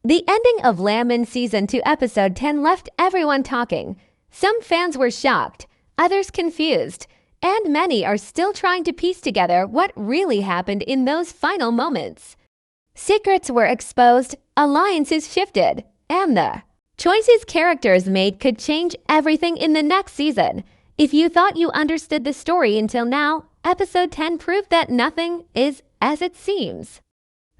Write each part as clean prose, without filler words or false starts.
The ending of LANDMAN Season 2 Episode 10 left everyone talking. Some fans were shocked, others confused, and many are still trying to piece together what really happened in those final moments. Secrets were exposed, alliances shifted, and the choices characters made could change everything in the next season. If you thought you understood the story until now, Episode 10 proved that nothing is as it seems.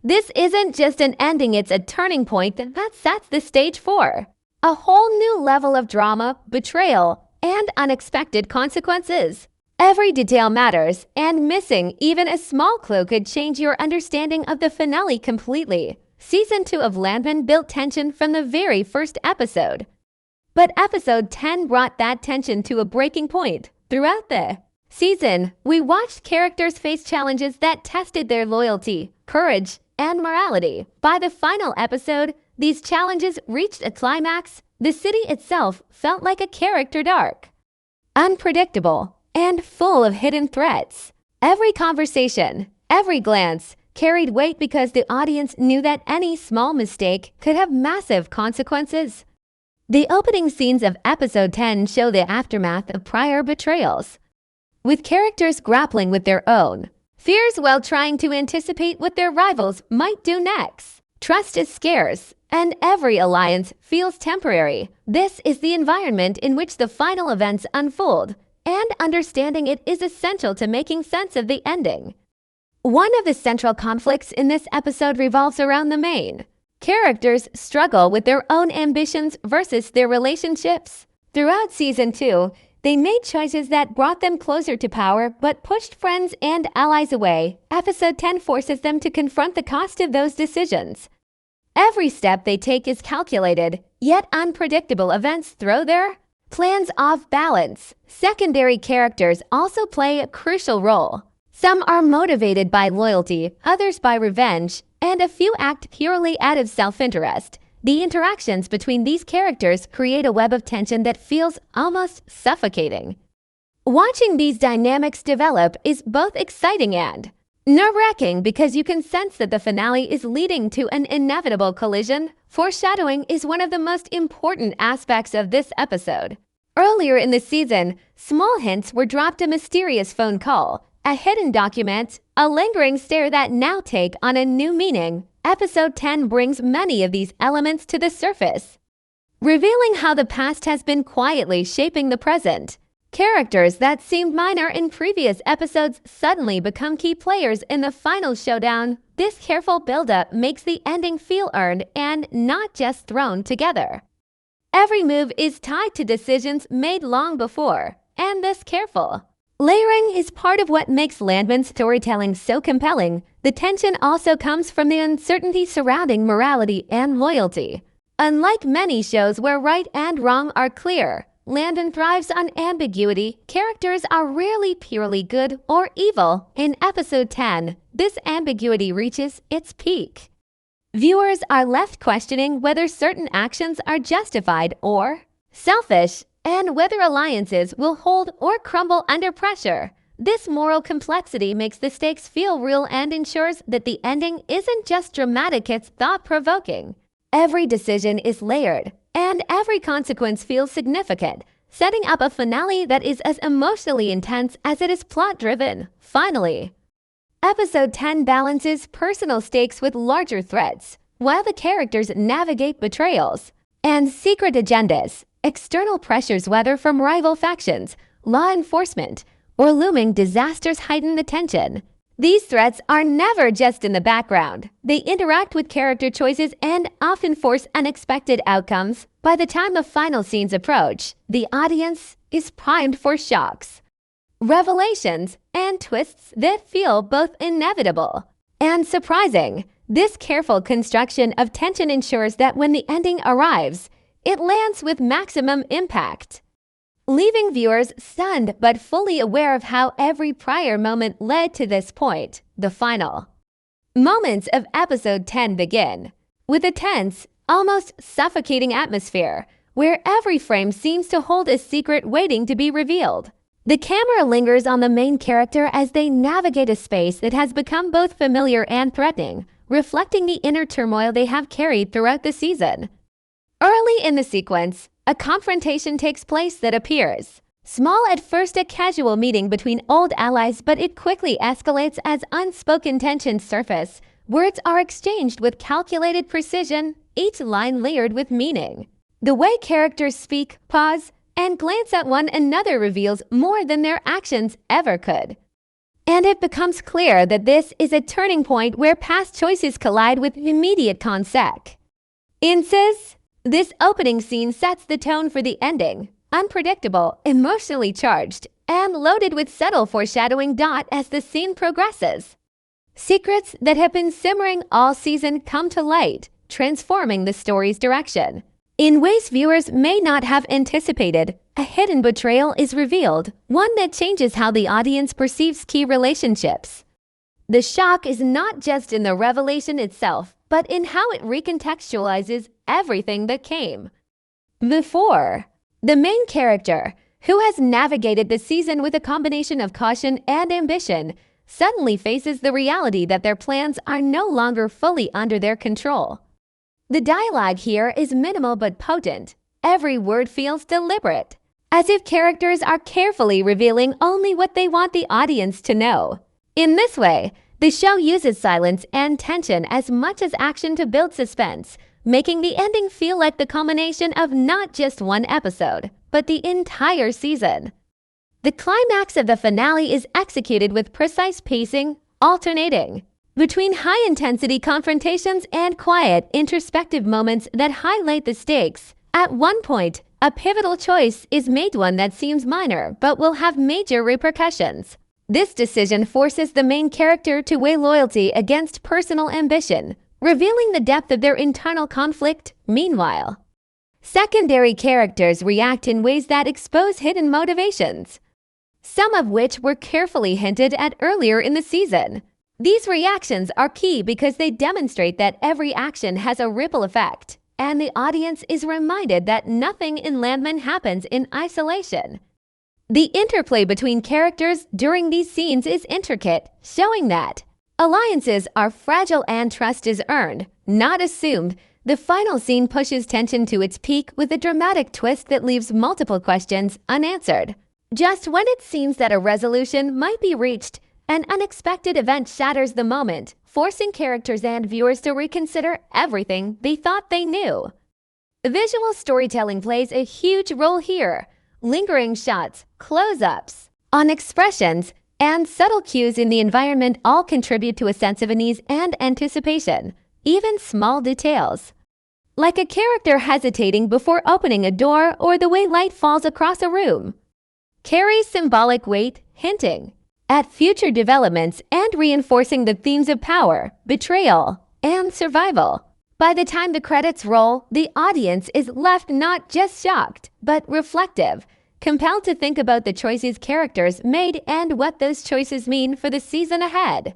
This isn't just an ending, it's a turning point that sets the stage for a whole new level of drama, betrayal, and unexpected consequences. Every detail matters, and missing even a small clue could change your understanding of the finale completely. Season 2 of LANDMAN built tension from the very first episode. But Episode 10 brought that tension to a breaking point. Throughout the season, we watched characters face challenges that tested their loyalty, courage, and morality. By the final episode, these challenges reached a climax. The city itself felt like a character arc. Unpredictable and full of hidden threats. Every conversation, every glance carried weight because the audience knew that any small mistake could have massive consequences. The opening scenes of Episode 10 show the aftermath of prior betrayals, with characters grappling with their own fears while trying to anticipate what their rivals might do next. Trust is scarce, and every alliance feels temporary. This is the environment in which the final events unfold, and understanding it is essential to making sense of the ending. One of the central conflicts in this episode revolves around the main characters struggle with their own ambitions versus their relationships. Throughout Season 2, they made choices that brought them closer to power but pushed friends and allies away. Episode 10 forces them to confront the cost of those decisions. Every step they take is calculated, yet unpredictable events throw their plans off balance. Secondary characters also play a crucial role. Some are motivated by loyalty, others by revenge, and a few act purely out of self-interest. The interactions between these characters create a web of tension that feels almost suffocating. Watching these dynamics develop is both exciting and nerve-wracking because you can sense that the finale is leading to an inevitable collision. Foreshadowing is one of the most important aspects of this episode. Earlier in the season, small hints were dropped: a mysterious phone call, a hidden document, a lingering stare that now take on a new meaning. Episode 10 brings many of these elements to the surface, revealing how the past has been quietly shaping the present. Characters that seemed minor in previous episodes suddenly become key players in the final showdown. This careful build-up makes the ending feel earned and not just thrown together. Every move is tied to decisions made long before, and this careful layering is part of what makes LANDMAN's storytelling so compelling. The tension also comes from the uncertainty surrounding morality and loyalty. Unlike many shows where right and wrong are clear, LANDMAN thrives on ambiguity. Characters are rarely purely good or evil. In Episode 10, this ambiguity reaches its peak. Viewers are left questioning whether certain actions are justified or selfish, and whether alliances will hold or crumble under pressure. This moral complexity makes the stakes feel real and ensures that the ending isn't just dramatic, it's thought-provoking. Every decision is layered, and every consequence feels significant, setting up a finale that is as emotionally intense as it is plot-driven. Finally, Episode 10 balances personal stakes with larger threats. While the characters navigate betrayals and secret agendas, external pressures, whether from rival factions, law enforcement, or looming disasters, heighten the tension. These threats are never just in the background. They interact with character choices and often force unexpected outcomes. By the time the final scenes approach, the audience is primed for shocks, revelations, and twists that feel both inevitable and surprising. This careful construction of tension ensures that when the ending arrives, it lands with maximum impact, leaving viewers stunned but fully aware of how every prior moment led to this point. The final moments of Episode 10 begin with a tense, almost suffocating atmosphere where every frame seems to hold a secret waiting to be revealed. The camera lingers on the main character as they navigate a space that has become both familiar and threatening. reflecting the inner turmoil they have carried throughout the season. Early in the sequence, a confrontation takes place that appears small at first, a casual meeting between old allies, but it quickly escalates as unspoken tensions surface. Words are exchanged with calculated precision, each line layered with meaning. The way characters speak, pause, and glance at one another reveals more than their actions ever could. And it becomes clear that this is a turning point where past choices collide with immediate consequences. This opening scene sets the tone for the ending, unpredictable, emotionally charged, and loaded with subtle foreshadowing. As the scene progresses, secrets that have been simmering all season come to light, transforming the story's direction. In ways viewers may not have anticipated, a hidden betrayal is revealed, one that changes how the audience perceives key relationships. The shock is not just in the revelation itself, but in how it recontextualizes everything that came before. The main character, who has navigated the season with a combination of caution and ambition, suddenly faces the reality that their plans are no longer fully under their control. The dialogue here is minimal but potent. Every word feels deliberate, as if characters are carefully revealing only what they want the audience to know. In this way, the show uses silence and tension as much as action to build suspense, making the ending feel like the culmination of not just one episode, but the entire season. The climax of the finale is executed with precise pacing, alternating between high-intensity confrontations and quiet, introspective moments that highlight the stakes. At one point, a pivotal choice is made, one that seems minor but will have major repercussions. This decision forces the main character to weigh loyalty against personal ambition, revealing the depth of their internal conflict. Meanwhile, secondary characters react in ways that expose hidden motivations, some of which were carefully hinted at earlier in the season. These reactions are key because they demonstrate that every action has a ripple effect, and the audience is reminded that nothing in LANDMAN happens in isolation. The interplay between characters during these scenes is intricate, showing that alliances are fragile and trust is earned, not assumed. The final scene pushes tension to its peak with a dramatic twist that leaves multiple questions unanswered. Just when it seems that a resolution might be reached, an unexpected event shatters the moment, forcing characters and viewers to reconsider everything they thought they knew. Visual storytelling plays a huge role here. Lingering shots, close-ups on expressions, and subtle cues in the environment all contribute to a sense of unease and anticipation. Even small details, like a character hesitating before opening a door or the way light falls across a room, carry symbolic weight, hinting at future developments and reinforcing the themes of power, betrayal, and survival. By the time the credits roll, the audience is left not just shocked, but reflective, compelled to think about the choices characters made and what those choices mean for the season ahead.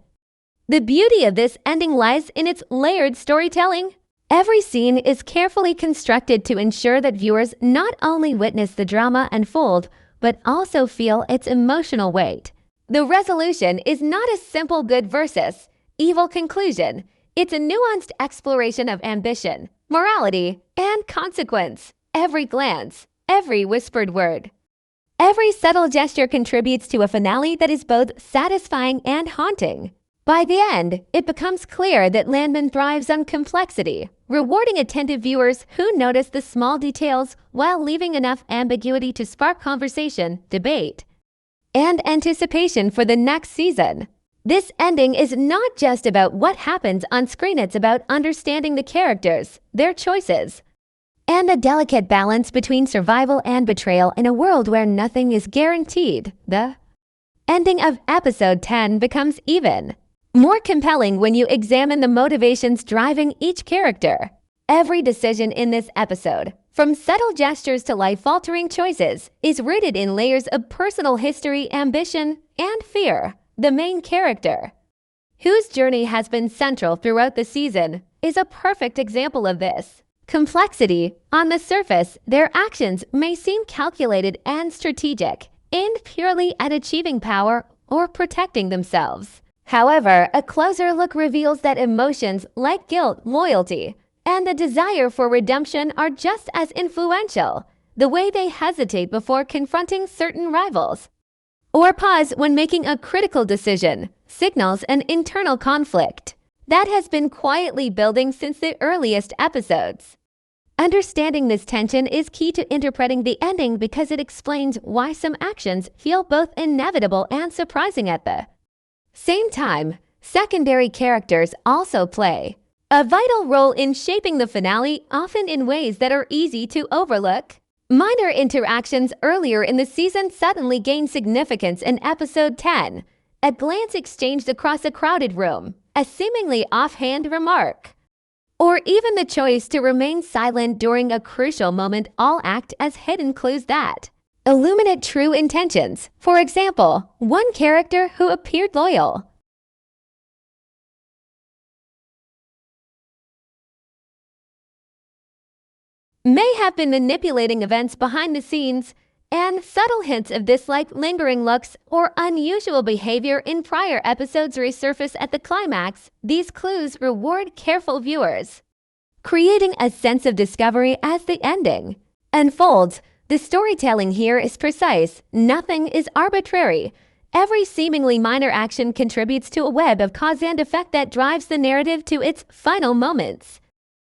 The beauty of this ending lies in its layered storytelling. Every scene is carefully constructed to ensure that viewers not only witness the drama unfold, but also feel its emotional weight. The resolution is not a simple good versus evil conclusion. It's a nuanced exploration of ambition, morality, and consequence. Every glance, every whispered word, every subtle gesture contributes to a finale that is both satisfying and haunting. By the end, it becomes clear that LANDMAN thrives on complexity, rewarding attentive viewers who notice the small details while leaving enough ambiguity to spark conversation, debate, and anticipation for the next season. This ending is not just about what happens on screen, it's about understanding the characters, their choices, and the delicate balance between survival and betrayal in a world where nothing is guaranteed. The ending of episode 10 becomes even more compelling when you examine the motivations driving each character. Every decision in this episode, from subtle gestures to life-altering choices, is rooted in layers of personal history, ambition, and fear. The main character, whose journey has been central throughout the season, is a perfect example of this complexity. On the surface, their actions may seem calculated and strategic, aimed purely at achieving power or protecting themselves. However, a closer look reveals that emotions like guilt, loyalty, and the desire for redemption are just as influential. The way they hesitate before confronting certain rivals, or pause when making a critical decision, signals an internal conflict that has been quietly building since the earliest episodes. Understanding this tension is key to interpreting the ending because it explains why some actions feel both inevitable and surprising at the same time. Secondary characters also play a vital role in shaping the finale, often in ways that are easy to overlook. Minor interactions earlier in the season suddenly gain significance in episode 10. A glance exchanged across a crowded room, a seemingly offhand remark, or even the choice to remain silent during a crucial moment all act as hidden clues that illuminate true intentions. For example, one character who appeared loyal may have been manipulating events behind the scenes, and subtle hints of this, like lingering looks or unusual behavior in prior episodes, resurface at the climax. These clues reward careful viewers, creating a sense of discovery as the ending unfolds. The storytelling here is precise. Nothing is arbitrary. Every seemingly minor action contributes to a web of cause and effect that drives the narrative to its final moments.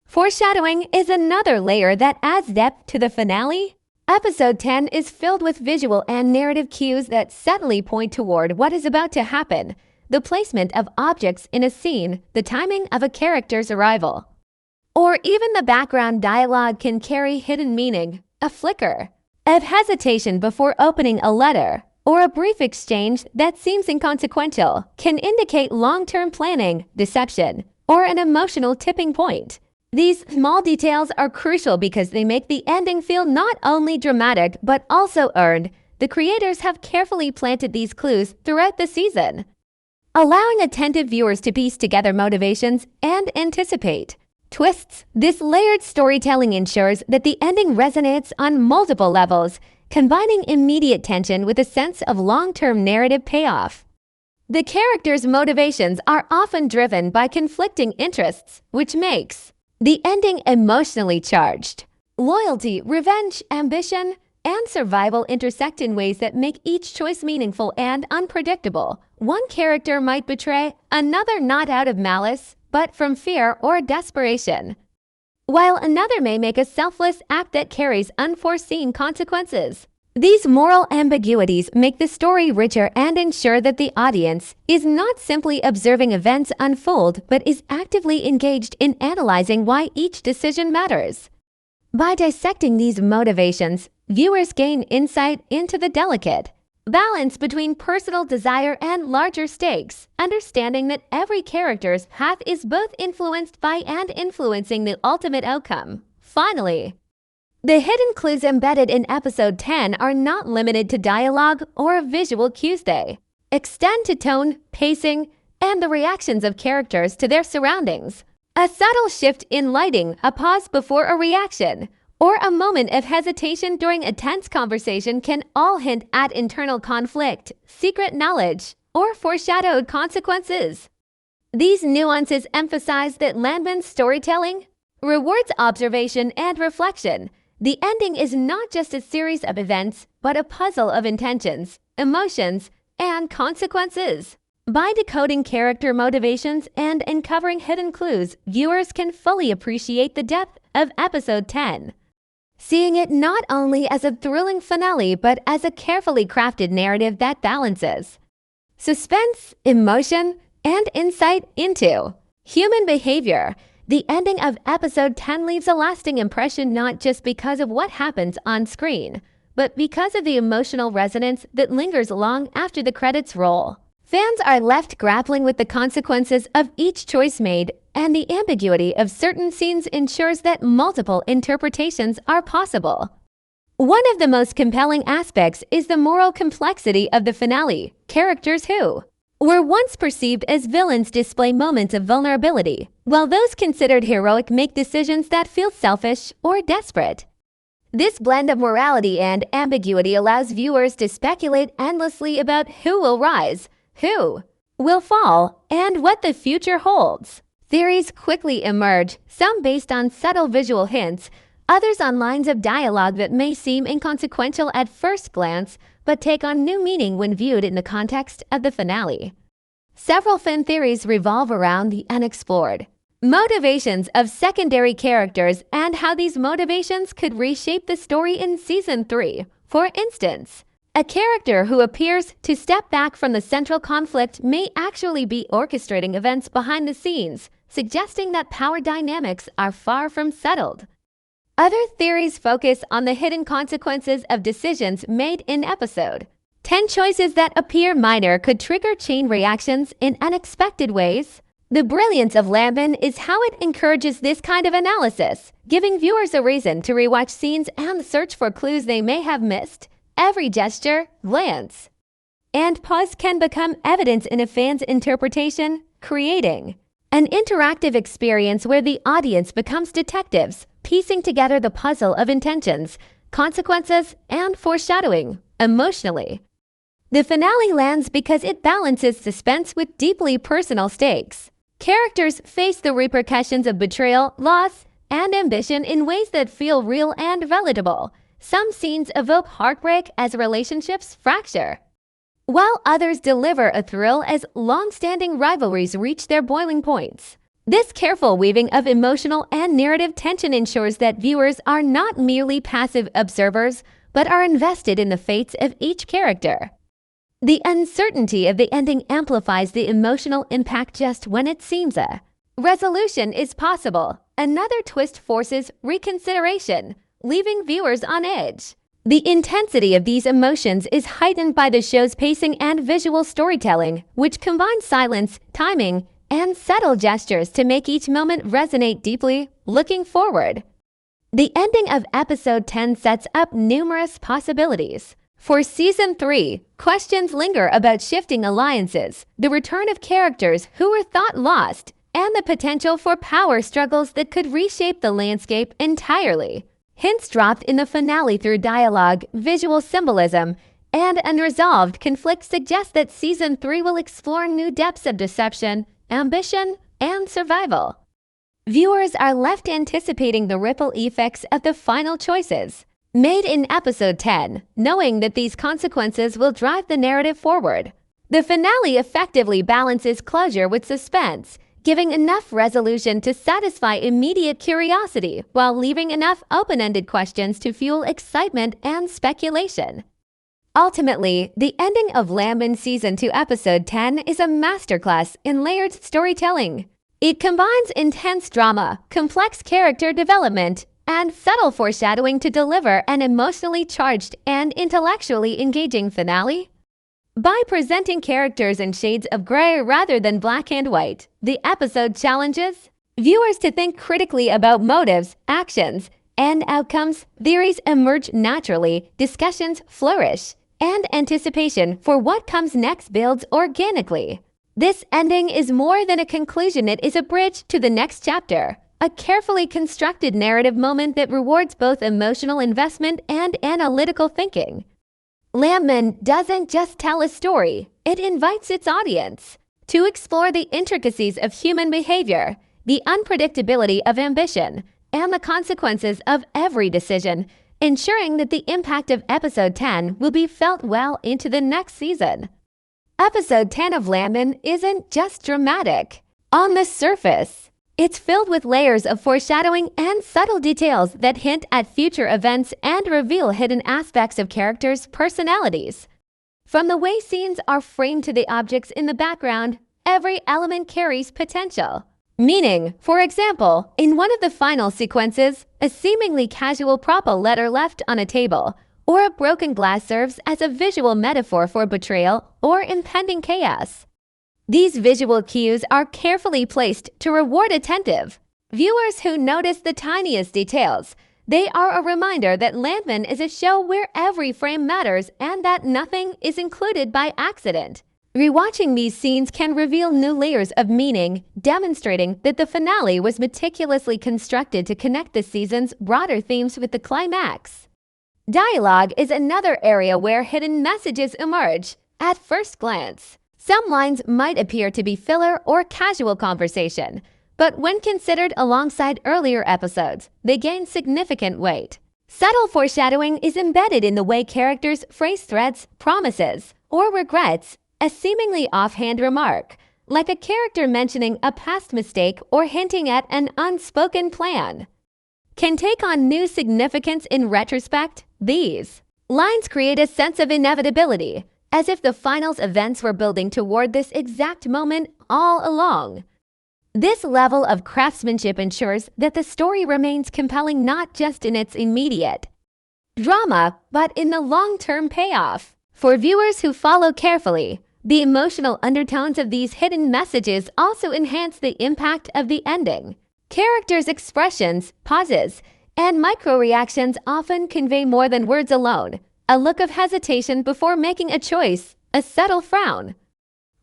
Foreshadowing is another layer that adds depth to the finale. Episode 10 is filled with visual and narrative cues that subtly point toward what is about to happen. The placement of objects in a scene, the timing of a character's arrival, or even the background dialogue can carry hidden meaning. A flicker of hesitation before opening a letter, or a brief exchange that seems inconsequential, can indicate long-term planning, deception, or an emotional tipping point. These small details are crucial because they make the ending feel not only dramatic but also earned. The creators have carefully planted these clues throughout the season, allowing attentive viewers to piece together motivations and anticipate twists. This layered storytelling ensures that the ending resonates on multiple levels, combining immediate tension with a sense of long-term narrative payoff. The characters' motivations are often driven by conflicting interests, which makes the ending emotionally charged. Loyalty, revenge, ambition, and survival intersect in ways that make each choice meaningful and unpredictable. One character might betray another not out of malice, but from fear or desperation, while another may make a selfless act that carries unforeseen consequences. These moral ambiguities make the story richer and ensure that the audience is not simply observing events unfold but is actively engaged in analyzing why each decision matters. By dissecting these motivations, viewers gain insight into the delicate balance between personal desire and larger stakes, understanding that every character's path is both influenced by and influencing the ultimate outcome. Finally, the hidden clues embedded in episode 10 are not limited to dialogue or visual cues. They extend to tone, pacing, and the reactions of characters to their surroundings. A subtle shift in lighting, a pause before a reaction, or a moment of hesitation during a tense conversation can all hint at internal conflict, secret knowledge, or foreshadowed consequences. These nuances emphasize that LANDMAN's storytelling rewards observation and reflection. The ending is not just a series of events, but a puzzle of intentions, emotions, and consequences. By decoding character motivations and uncovering hidden clues, viewers can fully appreciate the depth of episode 10, seeing it not only as a thrilling finale but as a carefully crafted narrative that balances suspense, emotion, and insight into human behavior. The ending of episode 10 leaves a lasting impression not just because of what happens on screen, but because of the emotional resonance that lingers long after the credits roll. Fans are left grappling with the consequences of each choice made, and the ambiguity of certain scenes ensures that multiple interpretations are possible. One of the most compelling aspects is the moral complexity of the finale. Characters who were once perceived as villains display moments of vulnerability, while those considered heroic make decisions that feel selfish or desperate. This blend of morality and ambiguity allows viewers to speculate endlessly about who will rise, who will fall and what the future holds. Theories quickly emerge, some based on subtle visual hints, others on lines of dialogue that may seem inconsequential at first glance, but take on new meaning when viewed in the context of the finale. Several fan theories revolve around the unexplored motivations of secondary characters and how these motivations could reshape the story in Season 3. For instance, a character who appears to step back from the central conflict may actually be orchestrating events behind the scenes, suggesting that power dynamics are far from settled. Other theories focus on the hidden consequences of decisions made in episode 10. Choices that appear minor could trigger chain reactions in unexpected ways. The brilliance of LANDMAN is how it encourages this kind of analysis, giving viewers a reason to rewatch scenes and search for clues they may have missed. Every gesture, glance, and pause can become evidence in a fan's interpretation, creating an interactive experience where the audience becomes detectives, piecing together the puzzle of intentions, consequences, and foreshadowing emotionally. The finale lands because it balances suspense with deeply personal stakes. Characters face the repercussions of betrayal, loss, and ambition in ways that feel real and relatable. Some scenes evoke heartbreak as relationships fracture, while others deliver a thrill as long-standing rivalries reach their boiling points. This careful weaving of emotional and narrative tension ensures that viewers are not merely passive observers, but are invested in the fates of each character. The uncertainty of the ending amplifies the emotional impact just when it seems a resolution is possible. Another twist forces reconsideration, leaving viewers on edge. The intensity of these emotions is heightened by the show's pacing and visual storytelling, which combines silence, timing, and subtle gestures to make each moment resonate deeply. Looking forward, the ending of episode 10 sets up numerous possibilities. For Season 3, questions linger about shifting alliances, the return of characters who were thought lost, and the potential for power struggles that could reshape the landscape entirely. Hints dropped in the finale through dialogue, visual symbolism, and unresolved conflict suggest that Season 3 will explore new depths of deception, ambition, and survival. Viewers are left anticipating the ripple effects of the final choices made in episode 10, knowing that these consequences will drive the narrative forward. The finale effectively balances closure with suspense, giving enough resolution to satisfy immediate curiosity while leaving enough open-ended questions to fuel excitement and speculation. Ultimately, the ending of LANDMAN Season 2 Episode 10 is a masterclass in layered storytelling. It combines intense drama, complex character development, and subtle foreshadowing to deliver an emotionally charged and intellectually engaging finale. By presenting characters in shades of gray rather than black and white, the episode challenges viewers to think critically about motives, actions, and outcomes. Theories emerge naturally, discussions flourish, and anticipation for what comes next builds organically. This ending is more than a conclusion, it is a bridge to the next chapter. A carefully constructed narrative moment that rewards both emotional investment and analytical thinking. LANDMAN doesn't just tell a story, it invites its audience to explore the intricacies of human behavior, the unpredictability of ambition, and the consequences of every decision, ensuring that the impact of Episode 10 will be felt well into the next season. Episode 10 of LANDMAN isn't just dramatic. On the surface, it's filled with layers of foreshadowing and subtle details that hint at future events and reveal hidden aspects of characters' personalities. From the way scenes are framed to the objects in the background, every element carries potential. Meaning, for example, in one of the final sequences, a seemingly casual propo letter left on a table, or a broken glass serves as a visual metaphor for betrayal or impending chaos. These visual cues are carefully placed to reward attentive viewers who notice the tiniest details. They are a reminder that LANDMAN is a show where every frame matters and that nothing is included by accident. Rewatching these scenes can reveal new layers of meaning, demonstrating that the finale was meticulously constructed to connect the season's broader themes with the climax. Dialogue is another area where hidden messages emerge. At first glance, Some lines might appear to be filler or casual conversation, but when considered alongside earlier episodes, they gain significant weight. Subtle foreshadowing is embedded in the way characters phrase threats, promises, or regrets, a seemingly offhand remark, like a character mentioning a past mistake or hinting at an unspoken plan, can take on new significance in retrospect. These lines create a sense of inevitability, as if the final's events were building toward this exact moment all along. This level of craftsmanship ensures that the story remains compelling not just in its immediate drama, but in the long-term payoff. For viewers who follow carefully, the emotional undertones of these hidden messages also enhance the impact of the ending. Characters' expressions, pauses, and micro-reactions often convey more than words alone. A look of hesitation before making a choice, a subtle frown,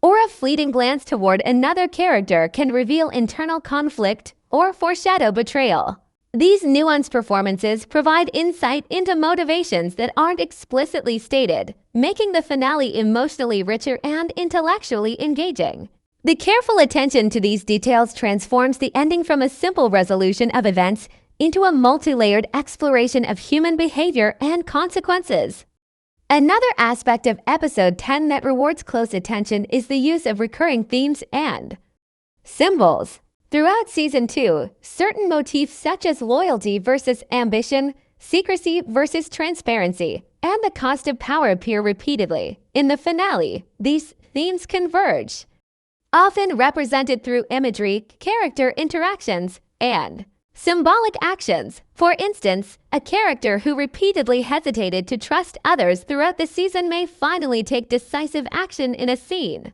or a fleeting glance toward another character can reveal internal conflict or foreshadow betrayal. These nuanced performances provide insight into motivations that aren't explicitly stated, making the finale emotionally richer and intellectually engaging. The careful attention to these details transforms the ending from a simple resolution of events into a multi-layered exploration of human behavior and consequences. Another aspect of episode 10 that rewards close attention is the use of recurring themes and symbols. Throughout Season 2, certain motifs such as loyalty versus ambition, secrecy versus transparency, and the cost of power appear repeatedly. In the finale, these themes converge, often represented through imagery, character interactions, and symbolic actions. For instance, a character who repeatedly hesitated to trust others throughout the season may finally take decisive action in a scene,